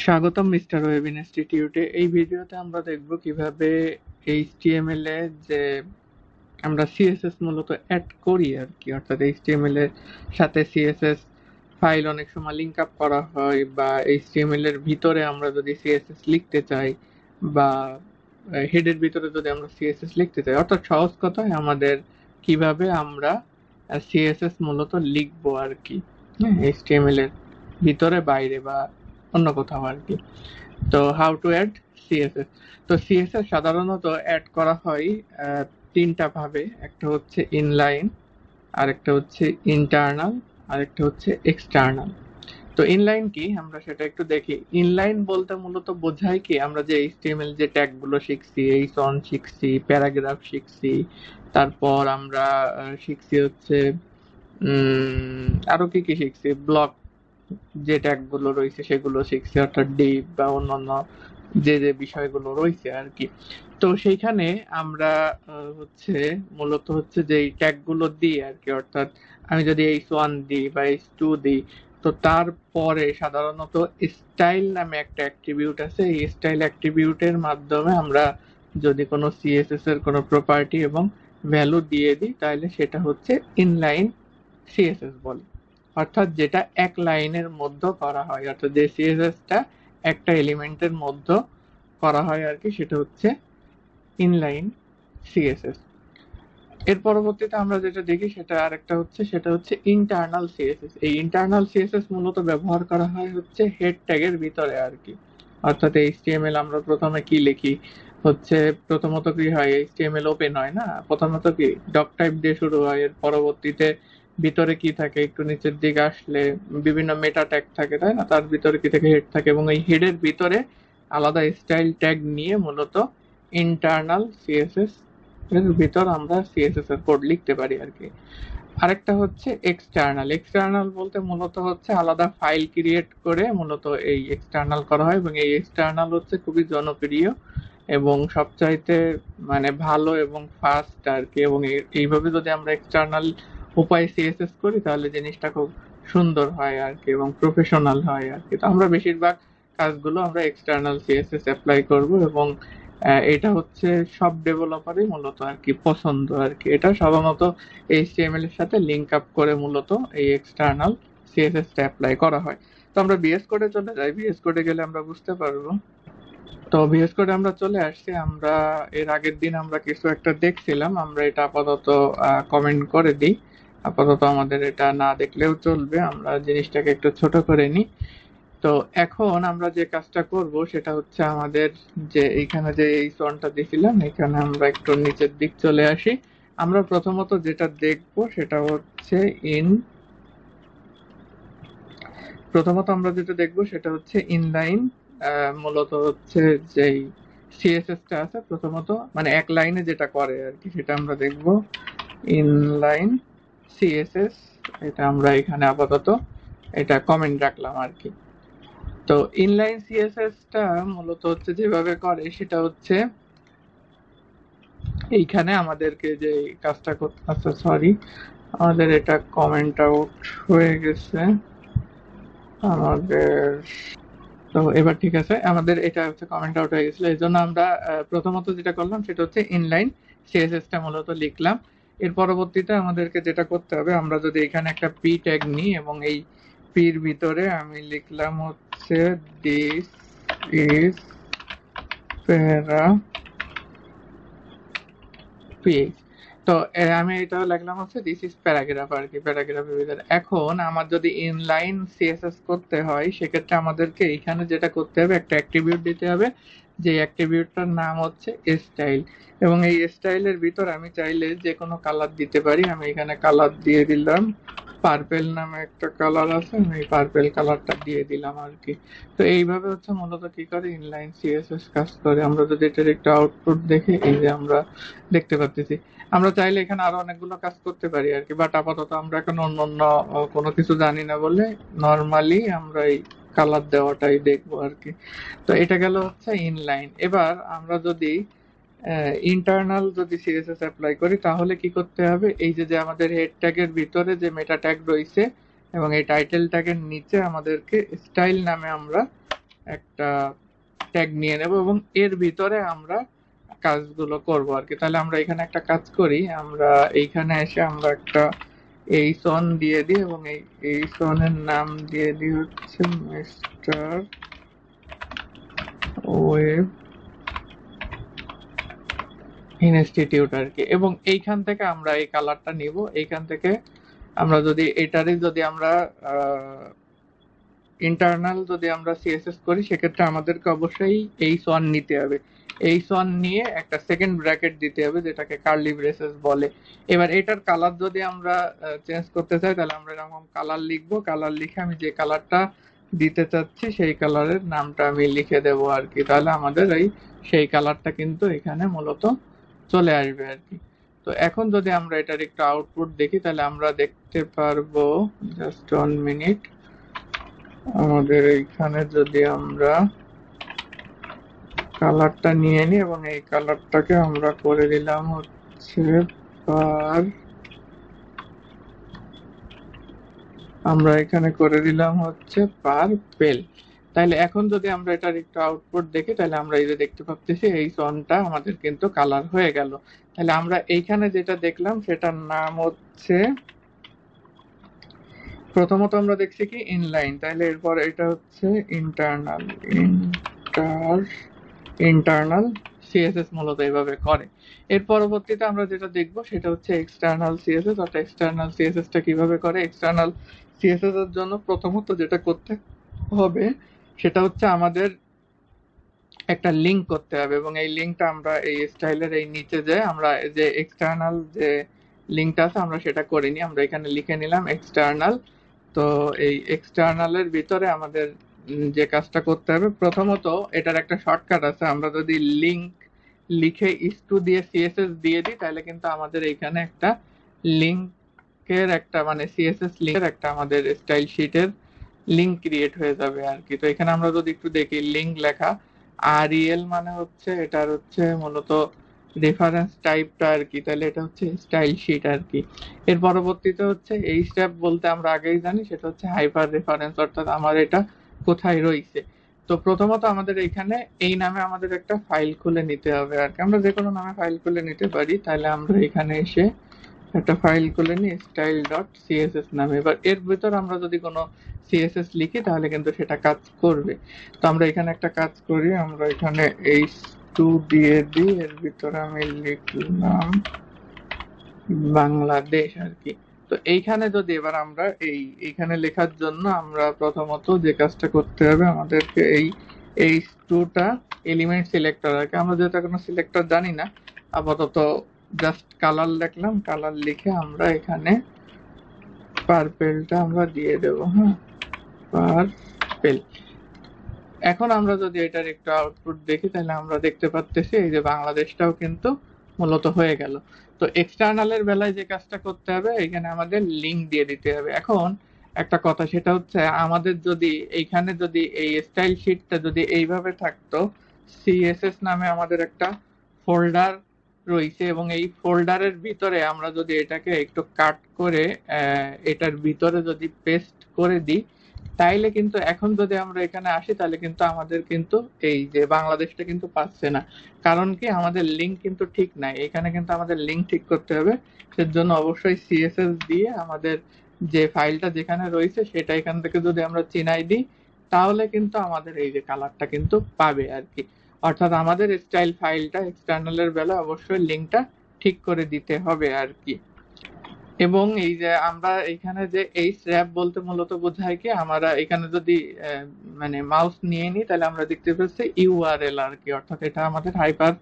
স্বাগতম mister web ইনস্টিটিউটে। এই ভিডিওতে আমরা দেখব কিভাবে এইচটিএমএল এ যে আমরা সিএসএস মূলত অ্যাড করি আর কি, অর্থাৎ এইচটিএমএল এর সাথে সিএসএস ফাইল অনেক সময় লিঙ্ক আপ করা হয়, বা এইচটিএমএল এর ভিতরে আমরা যদি সিএসএস লিখতে চাই, বা হেডের ভিতরে যদি আমরা সিএসএস লিখতে চাই, অর্থাৎ সহজ কথায় আমাদের কিভাবে আমরা সিএসএস মূলত লিখবো আর কি, এইচটিএমএল এর ভিতরে বাইরে বা অন্য কোথাও আর কি। তো হাউ টু অ্যাড সিএসএস। তো সিএসএস সাধারণত অ্যাড করা হয় তিনটা ভাবে। একটা হচ্ছে ইনলাইন, আরেকটা হচ্ছে ইন্টারনাল, আরেকটা হচ্ছে এক্সটার্নাল। তো ইনলাইন কি আমরা সেটা একটু দেখি। ইনলাইন বলতে মূলত বোঝায় কি, আমরা যে এইচটিএমএল যে ট্যাগ গুলো শিখছি, এইচন শিখছি, প্যারাগ্রাফ শিখছি, তারপর আমরা শিখছি হচ্ছে আরো কি কি শিখছি, ব্লক যে ট্যাগ গুলো রয়েছে সেগুলো শিখছি, অর্থাৎ ডিপ বা অন্যান্য যে যে বিষয়গুলো রয়েছে আর কি। তো সেইখানে আমরা হচ্ছে মূলত হচ্ছে যে এই ট্যাগ গুলো দিই আর কি, অর্থাৎ আমি যদি H1 দিই বা H2 দিই, তো তারপরে সাধারণত স্টাইল নামে একটা অ্যাট্রিবিউট আছে। এই স্টাইল অ্যাট্রিবিউটের মাধ্যমে আমরা যদি কোনো সিএসএস এর কোনো প্রপার্টি এবং ভ্যালু দিয়ে দিই, তাহলে সেটা হচ্ছে ইনলাইন সিএসএস বলে। অর্থাৎ যেটা এক লাইনের মধ্যে করা হয়, অর্থাৎ যে সিএসএসটা একটা এলিমেন্টের মধ্যে করা হয় আর কি, সেটা হচ্ছে ইনলাইন সিএসএস। এর পরবর্তীতে আমরা যেটা দেখি সেটা আরেকটা হচ্ছে, সেটা হচ্ছে ইন্টারনাল সিএসএস। এই ইন্টারনাল সিএসএস মূলত ব্যবহার করা হয় হচ্ছে হেড ট্যাগের ভিতরে আর কি। অর্থাৎ এইচটিএমএল আমরা প্রথমে কি লিখি হচ্ছে, প্রথমত কি হয়, এইচটিএমএল ওপেন হয় না, প্রথমত কি ডক টাইপ দিয়ে শুরু হয়, এর পরবর্তীতে ভিতরে কি থাকে, একটু নিচের দিকে আসলে বিভিন্ন মেটা ট্যাগ থাকে তাই না, তার ভিতরে কি থাকে, হেড থাকে, এবং এই হেডের ভিতরে আলাদা স্টাইল ট্যাগ নিয়ে মূলত ইন্টারনাল সিএসএস এর ভিতর আমরা সিএসএস এর কোড লিখতে পারি আর কি। আরেকটা হচ্ছে এক্সটার্নাল। এক্সটার্নাল বলতে মূলত হচ্ছে আলাদা ফাইল ক্রিয়েট করে মূলত এই এক্সটার্নাল করা হয়, এবং এই এক্সটার্নাল হচ্ছে খুবই জনপ্রিয় এবং সবচাইতে মানে ভালো এবং ফাস্ট আর কি। এবং এইভাবে যদি আমরা এক্সটার্নাল উপায়ে সিএসএস করি তাহলে জিনিসটা খুব সুন্দর হয় আর কি, এবং প্রফেশনাল হয় আর কি। তো আমরা বেশিরভাগ কাজগুলো আমরা এক্সটার্নাল সিএসএস অ্যাপ্লাই করব, এবং এটা হচ্ছে সব ডেভেলপারই মূলত আর কি পছন্দ আর কি। এটা সাধারণত এইচটিএমএল এর সাথে লিঙ্ক আপ করে মূলত এই এক্সটার্নাল সিএসএস টা অ্যাপ্লাই করা হয়। তো আমরা ভিএস কোডে চলে যাই। ভিএস কোডে গেলে আমরা বুঝতে পারবো। তো ভিএস কোডে আমরা চলে আসছি। আমরা এর আগের দিন আমরা কিছু একটা দেখছিলাম, আমরা এটা আপাতত কমেন্ট করে দিই। আপাতত আমাদের এটা না দেখলেও চলবে, আমরা জিনিসটাকে একটু ছোট করে নিই। তো এখন আমরা যে কাজটা করব সেটা হচ্ছে, আমাদের যে এইখানে যে এই সনটা দিয়েছিলাম, এখানে আমরা একটু নিচের দিক চলে আসি। আমরা প্রথমত যেটা দেখব সেটা হচ্ছে প্রথমত আমরা যেটা দেখব সেটা হচ্ছে ইনলাইন। মূলত হচ্ছে যেই সিএসএস টা আছে প্রথমত, মানে এক লাইনে যেটা করে আর কি, সেটা আমরা দেখব ইনলাইন সিএসএস। এটা আমরা এখানে আপাতত এটা কমেন্ট রাখলাম আর কি। তো ইনলাইন সিএসএস টা মূলত হচ্ছে যেভাবে করে সেটা হচ্ছে, এইখানে আমাদেরকে যে কাজটা করতে, আচ্ছা সরি, আমাদের এটা কমেন্ট আউট হয়ে গেছে আমাদের। তো এবার ঠিক আছে, আমাদের এটা হচ্ছে কমেন্ট আউট হয়ে গেছিল, এই জন্য আমরা প্রথমত যেটা করলাম সেটা হচ্ছে ইনলাইন সিএসএস টা মূলত লিখলাম। এর পরবর্তীতে আমাদেরকে যেটা করতে হবে, আমরা যদি এখানে একটা পি ট্যাগ নিই এবং এই পির ভিতরে আমি লিখলাম হচ্ছে দিস ইজ প্যারা পেজ। তো আমি এটা লিখলাম হচ্ছে দিস ইজ প্যারাগ্রাফ আর কি, প্যারাগ্রাফের ভিতরে। এখন আমার যদি ইনলাইন সিএসএস করতে হয় সেক্ষেত্রে আমাদেরকে এখানে যেটা করতে হবে, একটা অ্যাট্রিবিউট দিতে হবে, যে অ্যাট্রিবিউটটার নাম হচ্ছে স্টাইল। এবং এই স্টাইলের ভিতর আমি চাইলে যে কোনো কালার দিতে পারি। আমি এখানে কালার দিয়ে দিলাম, পার্পেল নামে একটা কালার আছে, আমি এই পার্পেল কালারটা দিয়ে দিলাম আর কি। তো এইভাবে হচ্ছে মূলত কি করে ইনলাইন সিএসএস কাজ করে। আমরা যদি এটার একটা আউটপুট দেখি, এই যে আমরা দেখতে পাচ্ছি। আমরা চাইলে এখানে আরো অনেকগুলো কাজ করতে পারি আর কি, বাট আপাতত আমরা এখন অন্য অন্য কোনো কিছু জানি না বলে নর্মালি আমরা এই কালার দেওয়াটাই দেখবো আর কি। তো এটা গেল হচ্ছে ইনলাইন। এবার আমরা যদি ইন্টারনাল যদি সিএসএস অ্যাপ্লাই করি তাহলে কি করতে হবে, এই যে যে আমাদের হেড ট্যাগের ভিতরে যে মেটা ট্যাগ রয়েছে এবং এই টাইটেল ট্যাগের নিচে আমাদেরকে স্টাইল নামে আমরা একটা ট্যাগ নিয়ে নেব এবং এর ভিতরে আমরা কাজগুলো করব আর কি। তাহলে আমরা এখানে একটা কাজ করি, আমরা এইখানে এসে আমরা একটা এইচন দিয়ে দিই এবং এই এইচনের নাম দিয়ে দিই হচ্ছে মিস্টার ওয়েব ইনস্টিটিউট আর কি। এবং এইখান থেকে আমরা এই কালারটা নিব, এইখান থেকে আমরা যদি এটারই যদি আমরা ইন্টারনাল যদি আমরা সিএসএস করি সেক্ষেত্রে আমাদেরকে অবশ্যই এইচ1 নিতে হবে। এইচ1 নিয়ে একটা সেকেন্ড ব্র্যাকেট দিতে হবে যেটাকে কার্লি ব্রেসেস বলে। এবার এটার কালার যদি আমরা চেঞ্জ করতে চাই তাহলে আমরা এরকম কালার লিখবো, কালার লিখে আমি যে কালারটা দিতে চাচ্ছি সেই কালারের নামটা আমি লিখে দেবো আর কি। তাহলে আমাদের এই সেই কালারটা কিন্তু এখানে মূলত চলে আসবে আর কি। তো এখন যদি আমরা এটার একটু আউটপুট দেখি তাহলে আমরা দেখতে পারবো, জাস্ট 1 মিনিট, আমাদের এইখানে যদি আমরা কালারটা নিয়ে নিই এবং এই কালারটাকে আমরা করে দিলাম হচ্ছে পার, আমরা এখানে করে দিলাম হচ্ছে পার্পেল। তাহলে এখন যদি আমরা এটার একটু আউটপুট দেখি তাহলে আমরা এই যে দেখতে পাচ্ছি এই সনটা আমাদের কিন্তু কালার হয়ে গেল। তাহলে আমরা এইখানে যেটা দেখলাম সেটার নাম হচ্ছে, প্রথমত আমরা দেখছি কি ইনলাইন, তাহলে এরপর এটা হচ্ছে ইন্টারনাল, ইন্টারনাল সিএসএস মূলত এইভাবে করে। এর পরবর্তীতে আমরা যেটা দেখব সেটা হচ্ছে এক্সটার্নাল সিএসএস। অর্থাৎ এক্সটার্নাল সিএসএসটা কিভাবে করে। এক্সটার্নাল সিএসএস এর জন্য প্রথমত যেটা করতে হবে সেটা হচ্ছে আমাদের একটা লিঙ্ক করতে হবে এবং এই লিঙ্কটা আমরা এই স্টাইলের এই নিচে যে আমরা যে এক্সটার্নাল যে লিঙ্কটা আছে আমরা সেটা করে নিই। আমরা এখানে লিখে নিলাম এক্সটার্নাল। তো এই এক্সটার্নালের ভিতরে আমাদের যে কাজটা করতে হবে, প্রথমত এটার একটা শর্টকাট আছে, আমরা যদি লিঙ্ক লিখে ইস2 দিয়ে সিএসএস দিয়ে দিই তাহলে কিন্তু আমাদের এইখানে একটা লিঙ্কের একটা মানে সিএসএস লিঙ্কের একটা আমাদের স্টাইল শিটের লিঙ্ক ক্রিয়েট হয়ে যাবে আর কি। তো এখানে আমরা যদি একটু দেখি লিঙ্ক লেখা আরইএল মানে হচ্ছে এটার হচ্ছে মূলত রেফারেন্স টাইপটা আর কি। তাহলে এটা হচ্ছে স্টাইল শিট আর কি। এর পরবর্তীতে হচ্ছে এই স্টেপ বলতে আমরা আগেই জানি সেটা হচ্ছে হাইপার রেফারেন্স, অর্থাৎ আমার এটা কোথায় রয়েছে। তো প্রথমত আমাদের এখানে এই নামে আমাদের একটা ফাইল খুলে নিতে হবে আর কি। আমরা যে কোনো নামে ফাইল খুলে নিতে পারি। তাহলে আমরা এখানে এসে একটা ফাইল খুলে নিই style.css নামে। এবার এর ভিতর আমরা যদি কোনো সিএসএস লিখি তাহলে কিন্তু সেটা কাজ করবে। তো আমরা এখানে একটা কাজ করি, আমরা এখানে h2 দিয়ে দিই, এর ভিতরে আমি লিখলাম বাংলাদেশ আর কি। তো এইখানে যদি এবার আমরা এইখানে লেখার জন্য আমরা প্রথমত যে কাজটা করতে হবে আমাদেরকে এই h2টা এলিমেন্ট সিলেক্টর আর কি। আমরা যেহেতু কোনো সিলেক্টর জানি না আপাতত জাস্ট কালার লিখলাম, কালার লিখে আমরা এখানে পার্পেলটা আমরা দিয়ে দেবো। হ্যাঁ, পার্পেল। এখন আমরা যদি এটার একটু আউটপুট দেখি তাহলে আমরা দেখতে পাচ্ছি এই যে বাংলাদেশটাও কিন্তু মূলত হয়ে গেল। তো এক্সটার্নালের বেলায় যে কাজটা করতে হবে এখানে আমাদের লিঙ্ক দিয়ে দিতে হবে। এখন একটা কথা সেটা হচ্ছে আমাদের যদি এইখানে যদি এই স্টাইল শিটটা যদি এইভাবে থাকতো, সিএসএস নামে আমাদের একটা ফোল্ডার রয়েছে এবং এই ফোল্ডারের ভিতরে আমরা যদি এটাকে একটু কাট করে এটার ভিতরে যদি পেস্ট করে দিই তাইলে কিন্তু এখন যদি আমরা এখানে আসি তাহলে কিন্তু আমাদের কিন্তু এই যে বাংলাদেশটা কিন্তু পাচ্ছে না। কারণ কি আমাদের লিঙ্ক কিন্তু ঠিক নাই। এখানে কিন্তু আমাদের লিঙ্ক ঠিক করতে হবে। সেজন্য অবশ্যই সিএসএস দিয়ে আমাদের যে ফাইলটা যেখানে রয়েছে সেটা এখান থেকে যদি আমরা চিনাই দিই তাহলে কিন্তু আমাদের এই যে কালারটা কিন্তু পাবে আর কি। অর্থাৎ আমাদের স্টাইল ফাইলটা এক্সটার্নালের বেলা অবশ্যই লিঙ্কটা ঠিক করে দিতে হবে আর কি। এবং এই যে আমরা এখানে যে এই স্র্যাপ বলতে মূলত বোঝায় কি, আমরা এখানে যদি মানে মাউস নিয়ে নিই তাহলে আমরা দেখতে পাচ্ছি ইউআরএল আর কি। অর্থাৎ এটা আমাদের হাইপার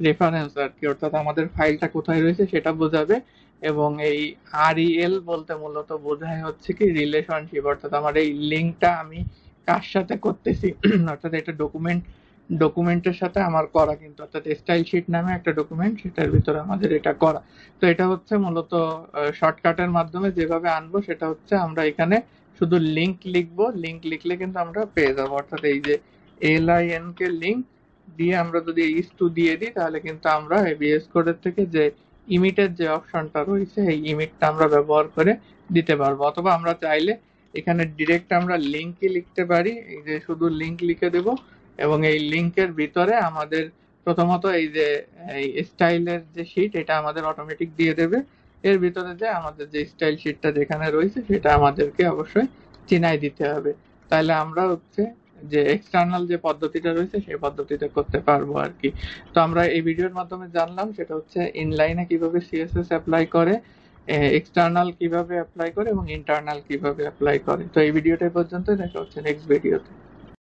রেফারেন্স আর কি, অর্থাৎ আমাদের ফাইলটা কোথায় রয়েছে সেটা বোঝাবে। এবং এই আরইএল বলতে মূলত বোঝায় হচ্ছে কি রিলেশনশিপ, অর্থাৎ আমার এই লিঙ্কটা আমি কার সাথে করতেছি অর্থাৎ এটা ডকুমেন্টের সাথে আমার করা কিন্তু, অর্থাৎ স্টাইল শিট নামে একটা ডকুমেন্ট সেটার ভিতরে আমাদের এটা করা। তো এটা হচ্ছে মূলত শর্টকাটের মাধ্যমে যেভাবে আনবো সেটা হচ্ছে আমরা এখানে শুধু লিঙ্ক লিখবো, লিঙ্ক লিখলে কিন্তু আমরা পেয়ে যাবো। অর্থাৎ এই যে LIN কে লিঙ্ক দিয়ে আমরা যদি ইস2 দিয়ে দিই তাহলে কিন্তু আমরা VS কোডের থেকে যে ইমিটের যে অপশনটা রয়েছে এই ইমিটটা আমরা ব্যবহার করে দিতে পারবো। অথবা আমরা চাইলে এখানে ডিরেক্ট আমরা লিঙ্কই লিখতে পারি, এই যে শুধু লিঙ্ক লিখে দেব এবং এই লিঙ্কের ভিতরে আমাদের প্রথমত এই যে এই স্টাইলের যে শিট এটা আমাদের অটোমেটিক দিয়ে দেবে। এর ভিতরে যে আমাদের যে স্টাইল শিটটা যেখানে রয়েছে সেটা আমাদেরকে অবশ্যই চিনাই দিতে হবে, তাহলে আমরা হচ্ছে যে এক্সটার্নাল যে পদ্ধতিটা রয়েছে সেই পদ্ধতিতে করতে পারবো আর কি। তো আমরা এই ভিডিওর মাধ্যমে জানলাম সেটা হচ্ছে ইনলাইনে কিভাবে সিএসএস অ্যাপ্লাই করে, এক্সটার্নাল কিভাবে অ্যাপ্লাই করে এবং ইন্টারনাল কিভাবে অ্যাপ্লাই করে। তো এই ভিডিওটা পর্যন্ত, দেখা হচ্ছে নেক্সট ভিডিওতে।